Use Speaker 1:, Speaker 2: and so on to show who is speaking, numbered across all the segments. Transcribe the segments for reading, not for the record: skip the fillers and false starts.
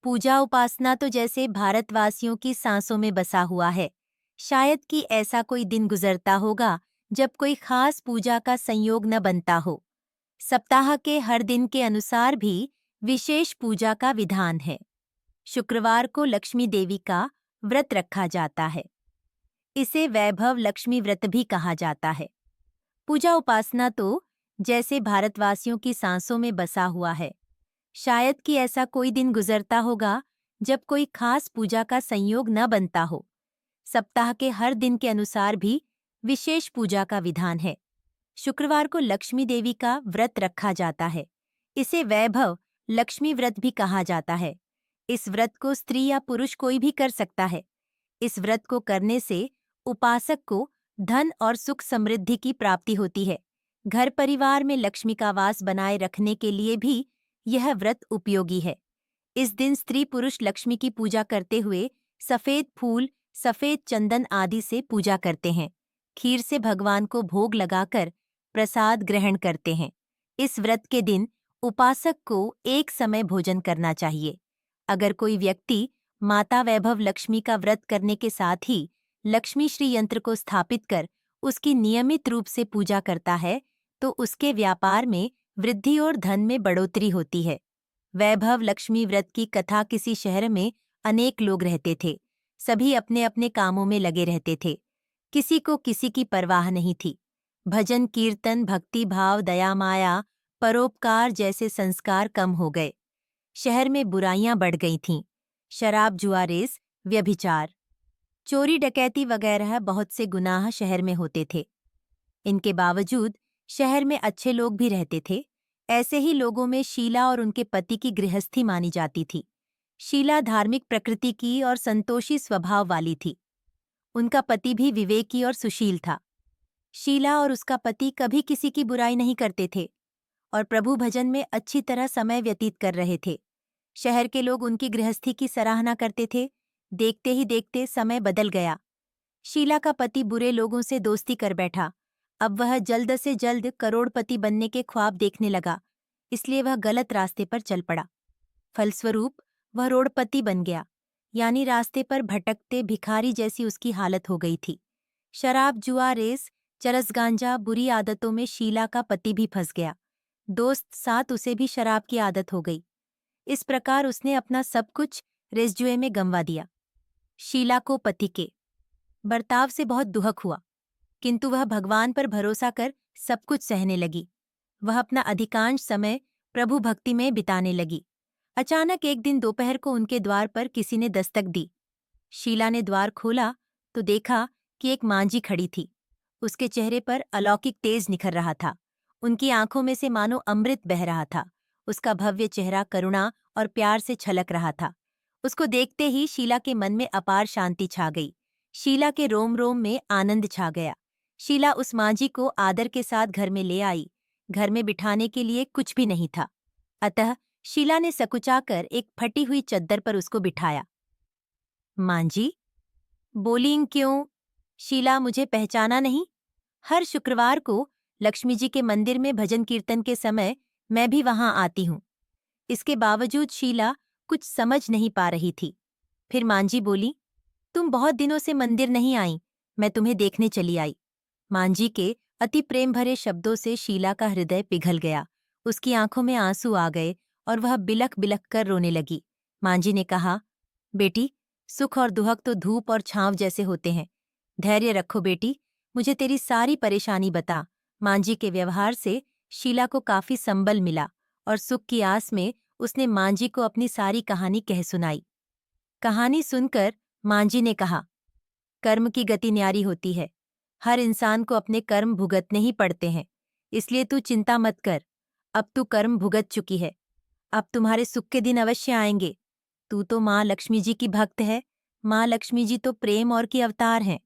Speaker 1: पूजा उपासना तो जैसे भारतवासियों की सांसों में बसा हुआ है। शायद कि ऐसा कोई दिन गुजरता होगा जब कोई खास पूजा का संयोग न बनता हो। सप्ताह के हर दिन के अनुसार भी विशेष पूजा का विधान है। शुक्रवार को लक्ष्मी देवी का व्रत रखा जाता है। इसे वैभव लक्ष्मी व्रत भी कहा जाता है। पूजा उपासना तो जैसे भारतवासियों की सांसों में बसा हुआ है। शायद कि ऐसा कोई दिन गुजरता होगा जब कोई खास पूजा का संयोग न बनता हो। सप्ताह के हर दिन के अनुसार भी विशेष पूजा का विधान है। शुक्रवार को लक्ष्मी देवी का व्रत रखा जाता है। इसे वैभव लक्ष्मी व्रत भी कहा जाता है। इस व्रत को स्त्री या पुरुष कोई भी कर सकता है। इस व्रत को करने से उपासक को धन और सुख समृद्धि की प्राप्ति होती है। घर परिवार में लक्ष्मी का वास बनाए रखने के लिए भी यह व्रत उपयोगी है। इस दिन स्त्री पुरुष लक्ष्मी की पूजा करते हुए सफेद फूल, सफेद चंदन आदि से पूजा करते हैं। खीर से भगवान को भोग लगाकर प्रसाद ग्रहण करते हैं। इस व्रत के दिन उपासक को एक समय भोजन करना चाहिए। अगर कोई व्यक्ति माता वैभव लक्ष्मी का व्रत करने के साथ ही लक्ष्मी श्री यंत्र को स्थापित कर उसकी नियमित रूप से पूजा करता है तो उसके व्यापार में वृद्धि और धन में बढ़ोतरी होती है। वैभव लक्ष्मी व्रत की कथा किसी शहर में अनेक लोग रहते थे। सभी अपने अपने कामों में लगे रहते थे। किसी को किसी की परवाह नहीं थी। भजन कीर्तन, भक्ति भाव, दया माया, परोपकार जैसे संस्कार कम हो गए। शहर में बुराइयां बढ़ गई थीं। शराब, जुआ, रेस, व्यभिचार, चोरी डकैती वगैरह बहुत से गुनाह शहर में होते थे। इनके बावजूद शहर में अच्छे लोग भी रहते थे। ऐसे ही लोगों में शीला और उनके पति की गृहस्थी मानी जाती थी। शीला धार्मिक प्रकृति की और संतोषी स्वभाव वाली थी। उनका पति भी विवेकी और सुशील था। शीला और उसका पति कभी किसी की बुराई नहीं करते थे और प्रभु भजन में अच्छी तरह समय व्यतीत कर रहे थे। शहर के लोग उनकी गृहस्थी की सराहना करते थे। देखते ही देखते समय बदल गया। शीला का पति बुरे लोगों से दोस्ती कर बैठा। अब वह जल्द से जल्द करोड़पति बनने के ख्वाब देखने लगा, इसलिए वह गलत रास्ते पर चल पड़ा। फलस्वरूप वह रोड़पति बन गया, यानी रास्ते पर भटकते भिखारी जैसी उसकी हालत हो गई थी। शराब, जुआ, रेस, चरस गांजा, बुरी आदतों में शीला का पति भी फंस गया। दोस्त साथ उसे भी शराब की आदत हो गई। इस प्रकार उसने अपना सब कुछ रेसजुए में गंवा दिया। शीला को पति के बर्ताव से बहुत दुहक हुआ, किंतु वह भगवान पर भरोसा कर सब कुछ सहने लगी। वह अपना अधिकांश समय प्रभु भक्ति में बिताने लगी। अचानक एक दिन दोपहर को उनके द्वार पर किसी ने दस्तक दी। शीला ने द्वार खोला तो देखा कि एक मांझी खड़ी थी। उसके चेहरे पर अलौकिक तेज निखर रहा था। उनकी आंखों में से मानो अमृत बह रहा था। उसका भव्य चेहरा करुणा और प्यार से छलक रहा था। उसको देखते ही शीला के मन में अपार शांति छा गई। शीला के रोम रोम में आनंद छा गया। शीला उस मांझी को आदर के साथ घर में ले आई। घर में बिठाने के लिए कुछ भी नहीं था, अतः शीला ने सकुचाकर एक फटी हुई चद्दर पर उसको बिठाया। मांझी बोली, क्यों शीला, मुझे पहचाना नहीं? हर शुक्रवार को लक्ष्मी जी के मंदिर में भजन कीर्तन के समय मैं भी वहां आती हूँ। इसके बावजूद शीला कुछ समझ नहीं पा रही थी। फिर मांझी बोली, तुम बहुत दिनों से मंदिर नहीं आई, मैं तुम्हें देखने चली आई। मांझी के अति प्रेम भरे शब्दों से शीला का हृदय पिघल गया। उसकी आंखों में आंसू आ गए और वह बिलख बिलख कर रोने लगी। मांझी ने कहा, बेटी, सुख और दुहक तो धूप और छांव जैसे होते हैं। धैर्य रखो बेटी, मुझे तेरी सारी परेशानी बता। मांझी के व्यवहार से शीला को काफी संबल मिला और सुख की आस में उसने मांझी को अपनी सारी कहानी कह सुनाई। कहानी सुनकर मांझी ने कहा, कर्म की गति न्यारी होती है। हर इंसान को अपने कर्म भुगतने ही पड़ते हैं, इसलिए तू चिंता मत कर। अब तू कर्म भुगत चुकी है। अब तुम्हारे सुख के दिन अवश्य आएंगे। तू तो माँ लक्ष्मी जी की भक्त है। माँ लक्ष्मी जी तो प्रेम और की अवतार हैं।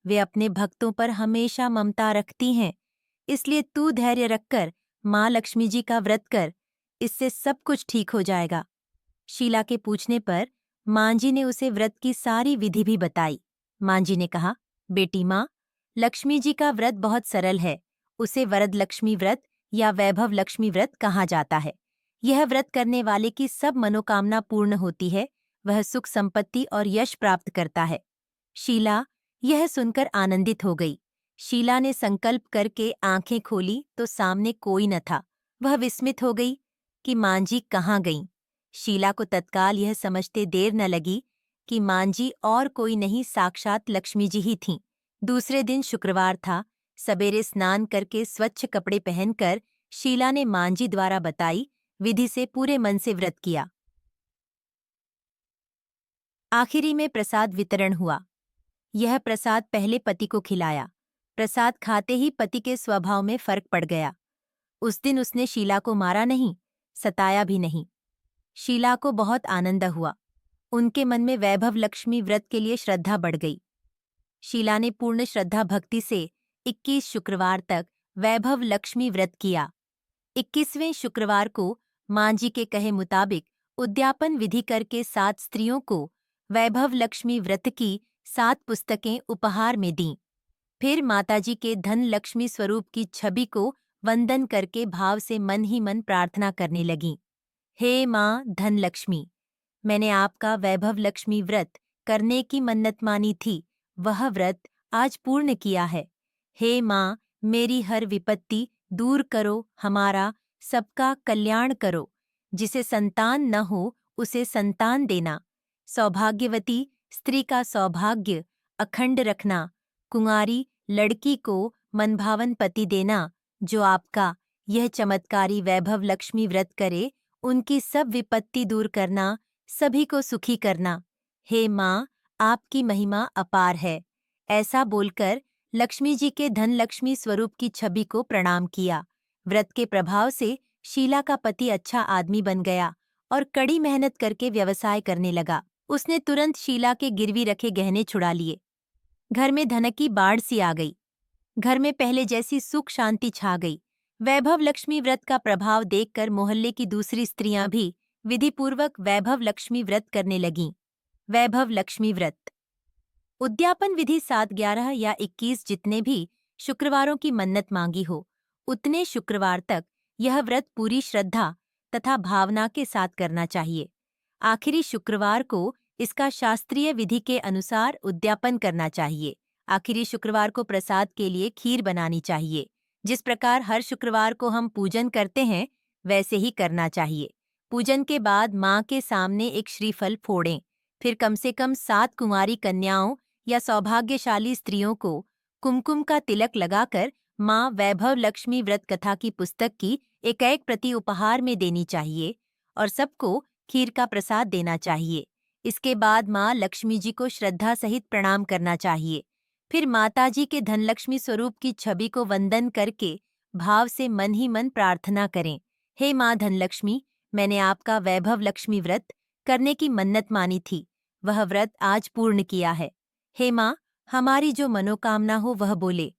Speaker 1: वे अपने भक्तों पर हमेशा ममता रखती हैं। इसलिए तू धैर्य रखकर माँ लक्ष्मी जी का व्रत कर, इससे सब कुछ ठीक हो जाएगा। शीला के पूछने पर मांझी ने उसे व्रत की सारी विधि भी बताई। मांझी ने कहा, बेटी माँ, लक्ष्मी जी का व्रत बहुत सरल है। उसे वरद लक्ष्मी व्रत या वैभव लक्ष्मी व्रत कहा जाता है। यह व्रत करने वाले की सब मनोकामना पूर्ण होती है, वह सुख संपत्ति और यश प्राप्त करता है। शीला यह सुनकर आनंदित हो गई। शीला ने संकल्प करके आंखें खोली तो सामने कोई न था। वह विस्मित हो गई कि मांझी कहाँ गईं। शीला को तत्काल यह समझते देर न लगी कि मांझी और कोई नहीं, साक्षात लक्ष्मी जी ही थीं। दूसरे दिन शुक्रवार था। सवेरे स्नान करके स्वच्छ कपड़े पहनकर शीला ने मांझी द्वारा बताई विधि से पूरे मन से व्रत किया। आखिरी में प्रसाद वितरण हुआ। यह प्रसाद पहले पति को खिलाया। प्रसाद खाते ही पति के स्वभाव में फर्क पड़ गया। उस दिन उसने शीला को मारा नहीं, सताया भी नहीं। शीला को बहुत आनंद हुआ। उनके मन में वैभव लक्ष्मी व्रत के लिए श्रद्धा बढ़ गई। शीला ने पूर्ण श्रद्धा भक्ति से 21 शुक्रवार तक वैभव लक्ष्मी व्रत किया। 21वें शुक्रवार को मांझी के कहे मुताबिक उद्यापन विधि करके 7 स्त्रियों को वैभव लक्ष्मी व्रत की 7 पुस्तकें उपहार में दीं। फिर माताजी के धन लक्ष्मी स्वरूप की छवि को वंदन करके भाव से मन ही मन प्रार्थना करने लगीं। हे माँ धन लक्ष्मी, मैंने आपका वैभव लक्ष्मी व्रत करने की मन्नत मानी थी, वह व्रत आज पूर्ण किया है। हे माँ, मेरी हर विपत्ति दूर करो, हमारा सबका कल्याण करो। जिसे संतान न हो उसे संतान देना। सौभाग्यवती स्त्री का सौभाग्य अखंड रखना। कुंवारी लड़की को मनभावन पति देना। जो आपका यह चमत्कारी वैभव लक्ष्मी व्रत करे, उनकी सब विपत्ति दूर करना, सभी को सुखी करना। हे माँ, आपकी महिमा अपार है। ऐसा बोलकर लक्ष्मी जी के धन लक्ष्मी स्वरूप की छवि को प्रणाम किया। व्रत के प्रभाव से शीला का पति अच्छा आदमी बन गया और कड़ी मेहनत करके व्यवसाय करने लगा। उसने तुरंत शीला के गिरवी रखे गहने छुड़ा लिए। घर में धन की बाढ़ सी आ गई। घर में पहले जैसी सुख शांति छा गई। वैभव लक्ष्मी व्रत का प्रभाव देखकर मोहल्ले की दूसरी स्त्रियां भी विधिपूर्वक वैभव लक्ष्मी व्रत करने लगीं। वैभव लक्ष्मी व्रत उद्यापन विधि 7, 11 या 21 जितने भी शुक्रवारों की मन्नत मांगी हो, उतने शुक्रवार तक यह व्रत पूरी श्रद्धा तथा भावना के साथ करना चाहिए। आखिरी शुक्रवार को इसका शास्त्रीय विधि के अनुसार उद्यापन करना चाहिए। आखिरी शुक्रवार को प्रसाद के लिए खीर बनानी चाहिए। जिस प्रकार हर शुक्रवार को हम पूजन करते हैं, वैसे ही करना चाहिए। पूजन के बाद माँ के सामने एक श्रीफल फोड़ें। फिर कम से कम 7 कुंवारी कन्याओं या सौभाग्यशाली स्त्रियों को कुमकुम का तिलक लगाकर माँ वैभव लक्ष्मी व्रत कथा की पुस्तक की एक प्रति उपहार में देनी चाहिए और सबको खीर का प्रसाद देना चाहिए। इसके बाद माँ लक्ष्मी जी को श्रद्धा सहित प्रणाम करना चाहिए। फिर माताजी के धनलक्ष्मी स्वरूप की छवि को वंदन करके भाव से मन ही मन प्रार्थना करें। हे माँ धनलक्ष्मी, मैंने आपका वैभव लक्ष्मी व्रत करने की मन्नत मानी थी, वह व्रत आज पूर्ण किया है। हे माँ, हमारी जो मनोकामना हो वह बोले।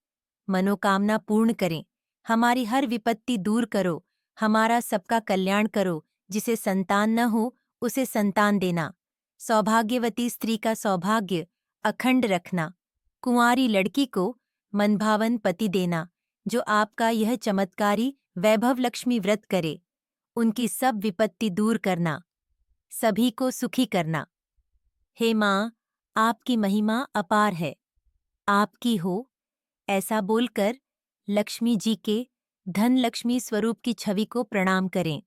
Speaker 1: मनोकामना पूर्ण करें। हमारी हर विपत्ति दूर करो, हमारा सबका कल्याण करो। जिसे संतान न हो उसे संतान देना। सौभाग्यवती स्त्री का सौभाग्य अखंड रखना। कुंवारी लड़की को मनभावन पति देना। जो आपका यह चमत्कारी वैभव लक्ष्मी व्रत करे, उनकी सब विपत्ति दूर करना, सभी को सुखी करना। हे माँ, आपकी महिमा अपार है। आपकी हो, ऐसा बोलकर लक्ष्मी जी के धन लक्ष्मी स्वरूप की छवि को प्रणाम करें।